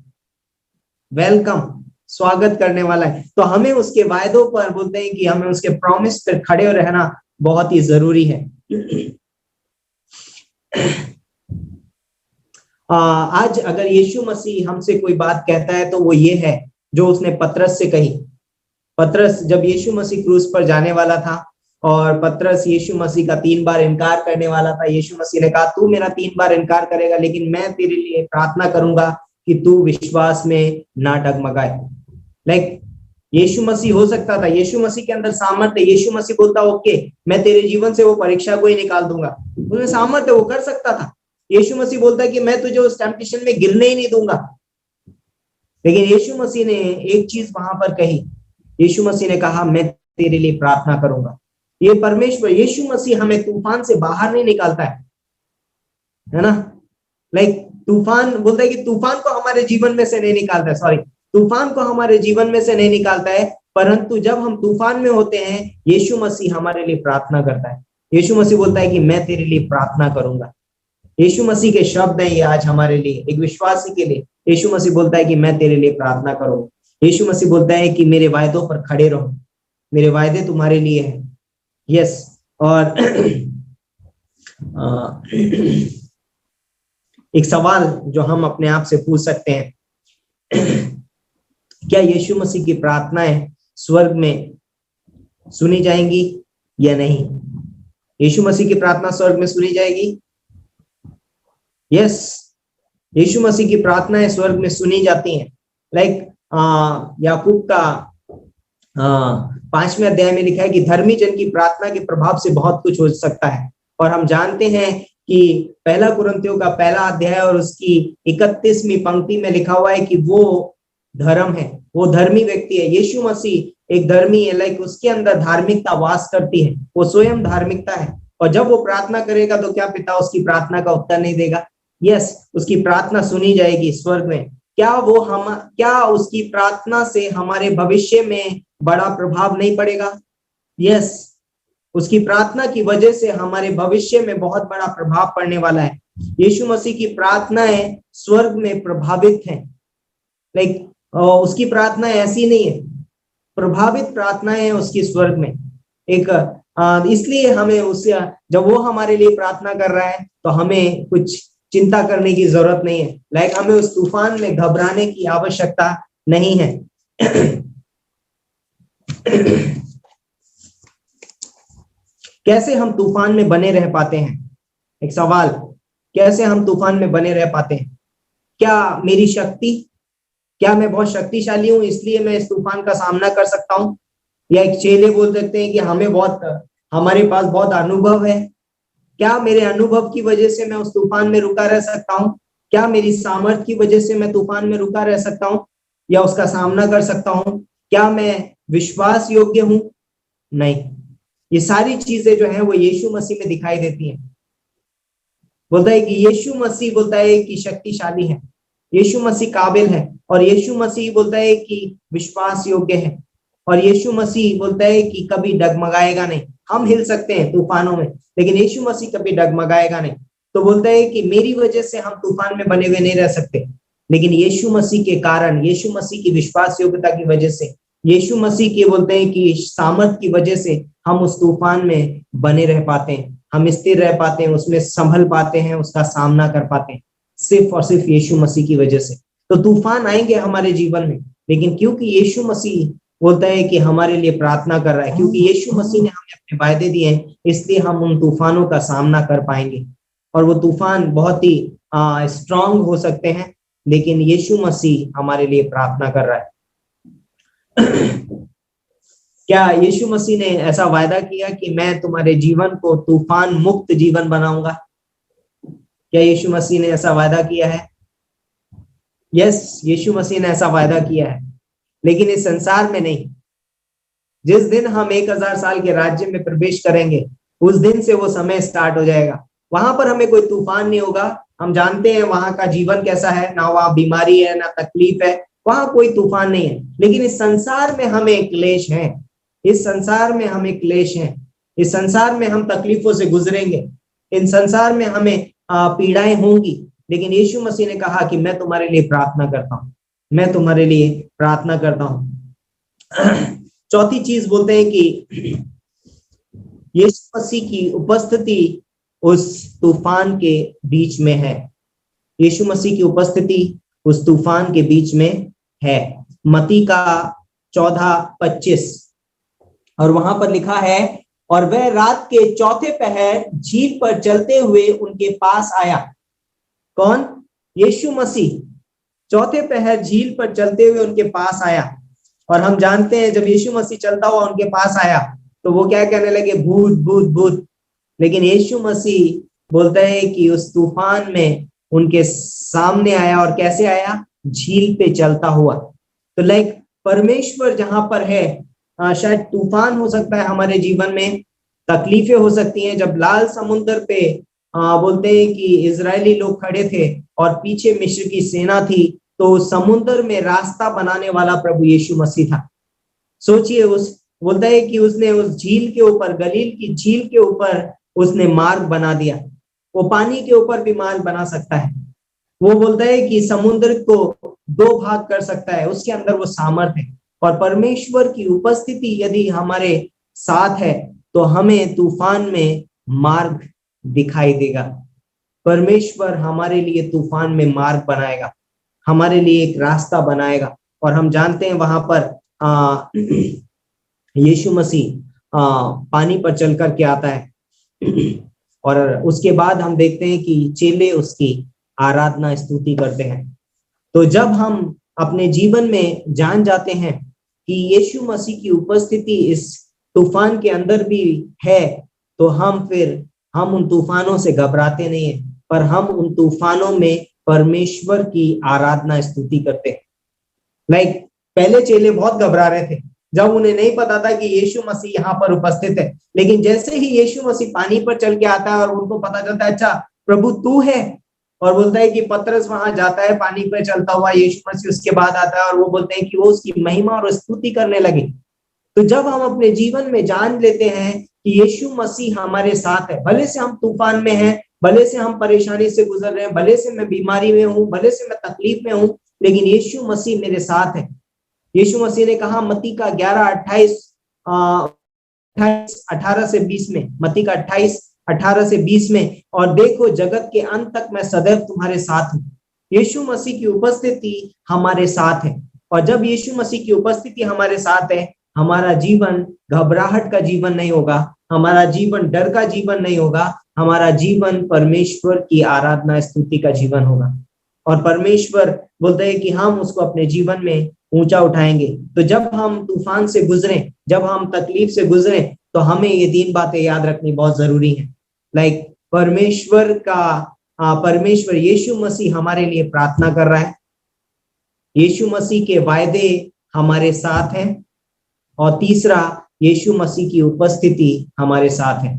वेलकम, स्वागत करने वाला है। तो हमें उसके वायदों पर, बोलते हैं कि हमें उसके प्रॉमिस पर खड़े रहना बहुत ही जरूरी है। आज अगर यीशु मसीह हमसे कोई बात कहता है तो वो ये है जो उसने पतरस से कही। पतरस जब यीशु मसीह क्रूस पर जाने वाला था और पतरस यीशु मसीह का 3 बार इनकार करने वाला था, यीशु मसीह ने कहा तू मेरा 3 बार इनकार करेगा, लेकिन मैं तेरे लिए प्रार्थना करूंगा कि तू विश्वास में ना डगमगाए। लाइक यीशु मसीह हो सकता था, यीशु मसीह के अंदर सामर्थ्य, यीशु मसीह बोलता ओके मैं तेरे जीवन से वो परीक्षा को ही निकाल दूंगा, उसमें सामर्थ्य, वो कर सकता था। यीशु मसीह बोलता है कि मैं तुझे उस टेम्पटेशन में गिरने ही नहीं दूंगा, लेकिन यीशु मसीह ने एक चीज वहां पर कही। यीशु मसीह ने कहा मैं तेरे लिए प्रार्थना करूंगा। ये परमेश्वर यीशु मसीह हमें तूफान से बाहर नहीं निकालता है ना। लाइक तूफान बोलता है कि तूफान को हमारे जीवन में से नहीं निकालता है, सॉरी, तूफान को हमारे जीवन में से नहीं निकालता है, परंतु जब हम तूफान में होते हैं यीशु मसीह हमारे लिए प्रार्थना करता है। यीशु मसीह बोलता है कि मैं तेरे लिए प्रार्थना करूंगा। यीशु मसीह के शब्द हैं ये आज हमारे लिए, एक विश्वासी के लिए। यीशु मसीह बोलता है कि मैं तेरे लिए प्रार्थना करूंगा। यीशु मसीह बोलता है कि मेरे वायदों पर खड़े रहो, मेरे वायदे तुम्हारे लिए हैं। यस। और एक सवाल जो हम अपने आप से पूछ सकते हैं, क्या यीशु मसीह की प्रार्थनाएं स्वर्ग में सुनी जाएंगी या नहीं? यीशु मसीह की प्रार्थना स्वर्ग में सुनी जाएगी? यस, यीशु मसीह की प्रार्थनाएं स्वर्ग में सुनी जाती हैं। लाइक याकूब का 5वें अध्याय में लिखा है कि धर्मी जन की प्रार्थना के प्रभाव से बहुत कुछ हो सकता है। और हम जानते हैं कि 1 कुरिन्थियों का 1 अध्याय और उसकी 31वीं पंक्ति में लिखा हुआ है कि वो धर्म है, वो धर्मी व्यक्ति है। यीशु मसीह एक धर्मी है, लाइक उसके अंदर धार्मिकता वास करती है, वो स्वयं धार्मिकता है। और जब वो प्रार्थना करेगा तो क्या पिता उसकी प्रार्थना का उत्तर नहीं देगा? यस, उसकी प्रार्थना सुनी जाएगी स्वर्ग में। क्या उसकी प्रार्थना से हमारे भविष्य में बड़ा प्रभाव नहीं पड़ेगा? यस, उसकी प्रार्थना की वजह से हमारे भविष्य में बहुत बड़ा प्रभाव पड़ने वाला है। यीशु मसीह की प्रार्थनाएं स्वर्ग में प्रभावित हैं, लाइक उसकी प्रार्थनाएं ऐसी नहीं है, प्रभावित प्रार्थनाएं हैं उसकी स्वर्ग में। एक इसलिए हमें उससे, जब वो हमारे लिए प्रार्थना कर रहा है तो हमें कुछ चिंता करने की जरूरत नहीं है, लाइक हमें उस तूफान में घबराने की आवश्यकता नहीं है। कैसे हम तूफान में बने रह पाते हैं? एक सवाल, कैसे हम तूफान में बने रह पाते हैं? क्या मेरी शक्ति, क्या मैं बहुत शक्तिशाली हूं इसलिए मैं इस तूफान का सामना कर सकता हूं? या एक चेले बोल सकते हैं कि हमारे पास बहुत अनुभव है, क्या मेरे अनुभव की वजह से मैं उस तूफान में रुका रह सकता हूं? क्या मेरी सामर्थ्य की वजह से मैं तूफान में रुका रह सकता हूं या उसका सामना कर सकता हूं? क्या मैं विश्वास योग्य हूं? नहीं, ये सारी चीजें जो है वो यीशु मसीह में दिखाई देती हैं। बोलता है कि यीशु मसीह बोलता है कि शक्तिशाली है, यीशु मसीह काबिल है, और यीशु मसीह बोलता है कि विश्वास योग्य है, और यीशु मसीह बोलता है कि कभी डगमगाएगा नहीं। हम हिल सकते हैं तूफानों में, लेकिन यीशु मसीह कभी डगमगाएगा नहीं। तो बोलता है कि मेरी वजह से हम तूफान में बने हुए नहीं रह सकते, लेकिन यीशु मसीह के कारण, यीशु मसीह की विश्वास योग्यता की वजह से, यीशु मसीह के बोलते हैं कि सामर्थ की वजह से हम उस तूफान में बने रह पाते हैं, हम स्थिर रह पाते हैं, उसमें संभल पाते हैं, उसका सामना कर पाते हैं, सिर्फ और सिर्फ यीशु मसीह की वजह से। तो तूफान आएंगे हमारे जीवन में, लेकिन क्योंकि यीशु मसीह बोलता है कि हमारे लिए प्रार्थना कर रहा है, क्योंकि यीशु मसीह ने हमें अपने वायदे दिए हैं, इसलिए हम उन तूफानों का सामना कर पाएंगे। और वो तूफान बहुत ही स्ट्रांग हो सकते हैं, लेकिन यीशु मसीह हमारे लिए प्रार्थना कर रहा है। क्या यीशु मसीह ने ऐसा वायदा किया कि मैं तुम्हारे जीवन को तूफान मुक्त जीवन बनाऊंगा? क्या यीशु मसीह ने ऐसा वायदा किया है? यस, यीशु मसीह ने ऐसा वायदा किया है, लेकिन इस संसार में नहीं। जिस दिन हम 1000 साल के राज्य में प्रवेश करेंगे, उस दिन से वो समय स्टार्ट हो जाएगा। वहां पर हमें कोई तूफान नहीं होगा। हम जानते हैं वहां का जीवन कैसा है, ना वहां बीमारी है, ना तकलीफ है, वहां कोई तूफान नहीं है। लेकिन इस संसार में हमें क्लेश है, इस संसार में हमें क्लेश है, इस संसार में हम तकलीफों से गुजरेंगे, इन संसार में हमें पीड़ाएं होंगी। लेकिन यीशु मसीह ने कहा कि मैं तुम्हारे लिए प्रार्थना करता हूं, मैं तुम्हारे लिए प्रार्थना करता हूं। चौथी चीज बोलते हैं कि यीशु मसीह की उपस्थिति उस तूफान के बीच में है। यीशु मसीह की उपस्थिति उस तूफान के बीच में है। मत्ती का 14:25, और वहां पर लिखा है, और वह रात के चौथे पहर झील पर चलते हुए उनके पास आया। कौन? यीशु मसीह चौथे पहर झील पर चलते हुए उनके पास आया। और हम जानते हैं जब यीशु मसीह चलता हुआ उनके पास आया तो वो क्या कहने लगे? भूत भूत भूत। लेकिन यीशु मसीह बोलता है कि उस तूफान में उनके सामने आया, और कैसे आया? झील पे चलता हुआ। तो लाइक परमेश्वर जहां पर है, शायद तूफान हो सकता है हमारे जीवन में, तकलीफें हो सकती हैं। जब लाल समुद्र पे बोलते हैं कि इजरायली लोग खड़े थे और पीछे मिस्र की सेना थी, तो समुद्र में रास्ता बनाने वाला प्रभु यीशु मसीह था। सोचिए, बोलता है कि उसने उस झील के ऊपर, गलील की झील के ऊपर उसने मार्ग बना दिया। वो पानी के ऊपर भी मार्ग बना सकता है। वो बोलता है कि समुद्र को 2 भाग कर सकता है, उसके अंदर वो सामर्थ है। और परमेश्वर की उपस्थिति यदि हमारे साथ है तो हमें तूफान में मार्ग दिखाई देगा। परमेश्वर हमारे लिए तूफान में मार्ग बनाएगा, हमारे लिए एक रास्ता बनाएगा। और हम जानते हैं वहां पर यीशु मसीह पानी पर चल करके आता है, और उसके बाद हम देखते हैं कि चेले उसकी आराधना स्तुति करते हैं। तो जब हम अपने जीवन में जान जाते हैं कि यीशु मसीह की उपस्थिति इस तूफान के अंदर भी है, तो हम उन तूफानों से घबराते नहीं है, पर हम उन तूफानों में परमेश्वर की आराधना स्तुति करते हैं। पहले चेले बहुत घबरा रहे थे जब उन्हें नहीं पता था कि यीशु मसीह यहाँ पर उपस्थित है, लेकिन जैसे ही यीशु मसीह पानी पर चल के आता है और उनको पता चलता है अच्छा प्रभु तू है, और बोलता है कि पतरस वहां जाता है पानी पर चलता हुआ, यीशु मसीह उसके बाद आता है और वो बोलते हैं कि वो उसकी महिमा और स्तुति करने लगे। तो जब हम अपने जीवन में जान लेते हैं कि यीशु मसीह हमारे साथ है, भले से हम तूफान में हैं, भले से हम परेशानी से गुजर रहे हैं, भले से मैं बीमारी में हूं, भले से मैं तकलीफ में हूं, लेकिन यीशु मसीह मेरे साथ है। यीशु मसीह ने कहा मत्ती का 18 से 20 में, मत्ती का 18 से 20 में, और देखो जगत के अंत तक मैं सदैव तुम्हारे साथ हूँ। यीशु मसीह की उपस्थिति हमारे साथ है, और जब यीशु मसीह की उपस्थिति हमारे साथ है, हमारा जीवन घबराहट का जीवन नहीं होगा, हमारा जीवन डर का जीवन नहीं होगा, हमारा जीवन परमेश्वर की आराधना स्तुति का जीवन होगा। और परमेश्वर बोलते हैं कि हम उसको अपने जीवन में ऊंचा उठाएंगे। तो जब हम तूफान से गुजरे, जब हम तकलीफ से गुजरे, तो हमें ये 3 बातें याद रखनी बहुत जरूरी है। परमेश्वर यीशु मसीह हमारे लिए प्रार्थना कर रहा है, यीशु मसीह के वायदे हमारे साथ हैं, और तीसरा यीशु मसीह की उपस्थिति हमारे साथ है।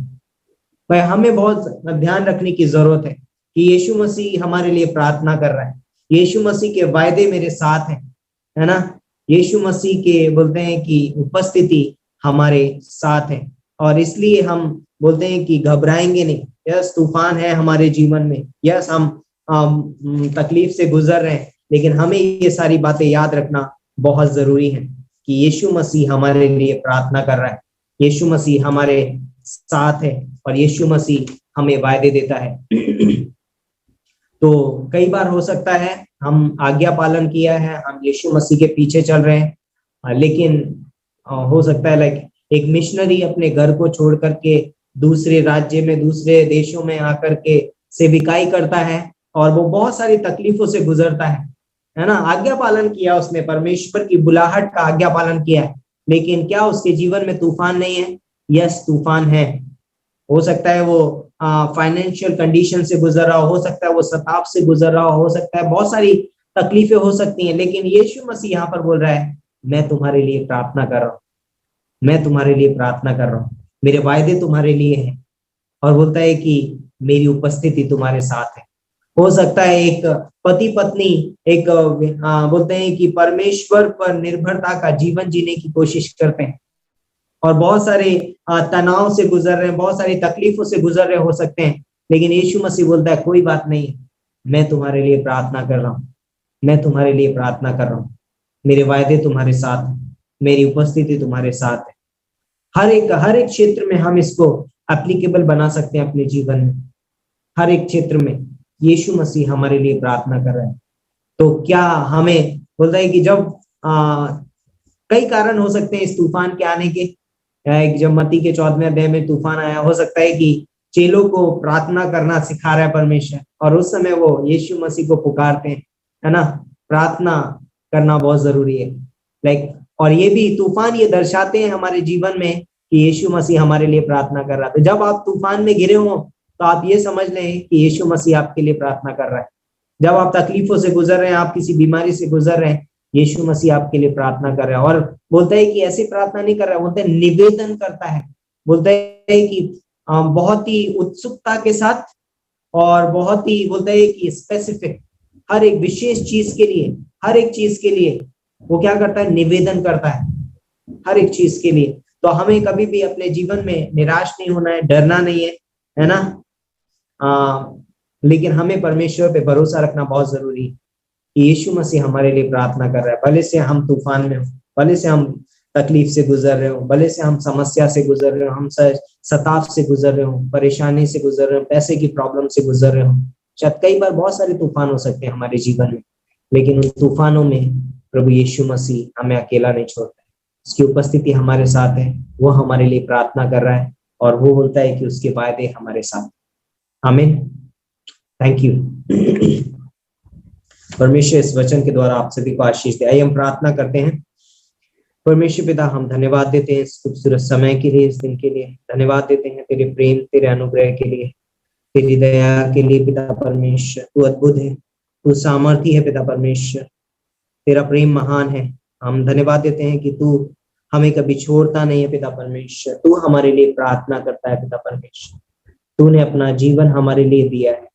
भाई हमें बहुत ध्यान रखने की जरूरत है कि यीशु मसीह हमारे लिए प्रार्थना कर रहा है, यीशु मसीह के वायदे मेरे साथ हैं, है ना। यीशु मसीह के बोलते हैं कि उपस्थिति हमारे साथ है, और इसलिए हम बोलते हैं कि घबराएंगे नहीं। यस तूफान है हमारे जीवन में, यस हम तकलीफ से गुजर रहे हैं, लेकिन हमें ये सारी बातें याद रखना बहुत जरूरी है कि यीशु मसीह हमारे लिए प्रार्थना कर रहा है, यीशु मसीह हमारे साथ है, और यीशु मसीह हमें वायदे देता है। तो कई बार हो सकता है हम आज्ञा पालन किया है, हम यीशु मसीह के पीछे चल रहे हैं, लेकिन हो सकता है एक मिशनरी अपने घर को छोड़ करके दूसरे राज्य में, दूसरे देशों में आकर के सेविकाई करता है, और वो बहुत सारी तकलीफों से गुजरता है ना। आज्ञा पालन किया उसने, परमेश्वर की बुलाहट का आज्ञा पालन किया है, लेकिन क्या उसके जीवन में तूफान नहीं है? यस तूफान है। हो सकता है वो फाइनेंशियल कंडीशन से गुजर रहा हो सकता है वो सताप से गुजर रहा हो सकता है बहुत सारी तकलीफें हो सकती हैं, लेकिन यीशु मसीह यहाँ पर बोल रहा है मैं तुम्हारे लिए प्रार्थना कर रहा हूँ, मैं तुम्हारे लिए प्रार्थना कर रहा हूँ, मेरे वायदे तुम्हारे लिए हैं, और बोलता है कि मेरी उपस्थिति तुम्हारे साथ है। हो सकता है एक पति पत्नी एक बोलते हैं कि परमेश्वर पर निर्भरता का जीवन जीने की कोशिश करते हैं, और बहुत सारे तनाव से गुजर रहे हैं, बहुत सारी तकलीफों से गुजर रहे हो सकते हैं, लेकिन यीशु मसीह बोलता है कोई बात नहीं, मैं तुम्हारे लिए प्रार्थना कर रहा हूँ, मैं तुम्हारे लिए प्रार्थना कर रहा हूँ, मेरे वायदे तुम्हारे साथ हैं, मेरी उपस्थिति तुम्हारे साथ है। हर एक क्षेत्र में हम इसको एप्लीकेबल बना सकते हैं अपने जीवन में, हर एक क्षेत्र में यीशु मसीह हमारे लिए प्रार्थना कर रहे हैं। तो क्या हमें बोलता है कि जब कई कारण हो सकते हैं इस तूफान के आने के, जब मत्ती के 14वें अध्याय में तूफान आया, हो सकता है कि चेलों को प्रार्थना करना सिखा रहा है परमेश्वर, और उस समय वो यीशु मसीह को पुकारते हैं, है ना। प्रार्थना करना बहुत जरूरी है। और ये भी तूफान ये दर्शाते हैं हमारे जीवन में कि यीशु मसीह हमारे लिए प्रार्थना कर रहा है। तो जब आप तूफान में घिरे हो तो आप ये समझ लें कि यीशु मसीह आपके लिए प्रार्थना कर रहा है। जब आप तकलीफों से गुजर रहे हैं, आप किसी बीमारी से गुजर रहे हैं, यीशु मसीह आपके लिए प्रार्थना कर रहा है। और बोलता है कि ऐसी प्रार्थना नहीं कर रहा है, बोलता है निवेदन करता है, बोलता है कि बहुत ही उत्सुकता के साथ, और बहुत ही बोलता है कि स्पेसिफिक, हर एक विशेष चीज के लिए, हर एक चीज के लिए वो क्या करता है, निवेदन करता है हर एक चीज के लिए। तो हमें कभी भी अपने जीवन में निराश नहीं होना है, डरना नहीं है ना। लेकिन हमें परमेश्वर पे भरोसा रखना बहुत जरूरी है कि यीशु मसीह हमारे लिए प्रार्थना कर रहा है, भले से हम तूफान में हो, भले से हम तकलीफ से गुजर रहे हो, भले से हम समस्या से गुजर रहे हो, हम सताप से गुजर रहे हो, परेशानी से गुजर रहे हो, पैसे की प्रॉब्लम से गुजर रहे हो, शायद कई बार बहुत सारे तूफान हो सकते हैं हमारे जीवन में, लेकिन उन तूफानों में प्रभु यीशु मसीह हमें अकेला नहीं छोड़ता है, उसकी उपस्थिति हमारे साथ है, वो हमारे लिए प्रार्थना कर रहा है, और वो बोलता है कि उसके वायदे हमारे साथ। आमीन। Thank you. परमेश्वर इस वचन के द्वारा आप सभी को आशीष दे। आइए हम प्रार्थना करते हैं। परमेश्वर पिता, हम धन्यवाद देते हैं इस खूबसूरत समय के लिए, इस दिन के लिए धन्यवाद देते हैं, तेरे प्रेम, तेरे अनुग्रह के लिए, तेरी दया के लिए। पिता परमेश्वर, तू अद्भुत है, तू सामर्थी है पिता परमेश्वर। तेरा प्रेम महान है। हम धन्यवाद देते हैं कि तू हमें कभी छोड़ता नहीं है पिता परमेश्वर। तू हमारे लिए प्रार्थना करता है पिता परमेश्वर। तूने अपना जीवन हमारे लिए दिया है।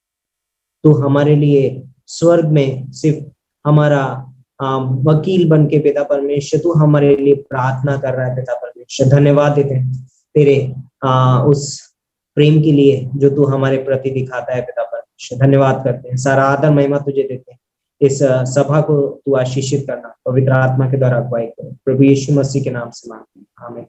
तू हमारे लिए स्वर्ग में सिर्फ हमारा वकील बन के पिता परमेश्वर तू हमारे लिए प्रार्थना कर रहा है पिता परमेश्वर। धन्यवाद देते हैं तेरे उस प्रेम के लिए जो तू हमारे प्रति दिखाता है पिता परमेश्वर। धन्यवाद करते हैं, सारा आदर महिमा तुझे देते हैं। इस सभा को तू आशीषित करना, पवित्र आत्मा के द्वारा अगुवाई करो, प्रभु यीशु मसीह के नाम से मांगते हैं, आमीन।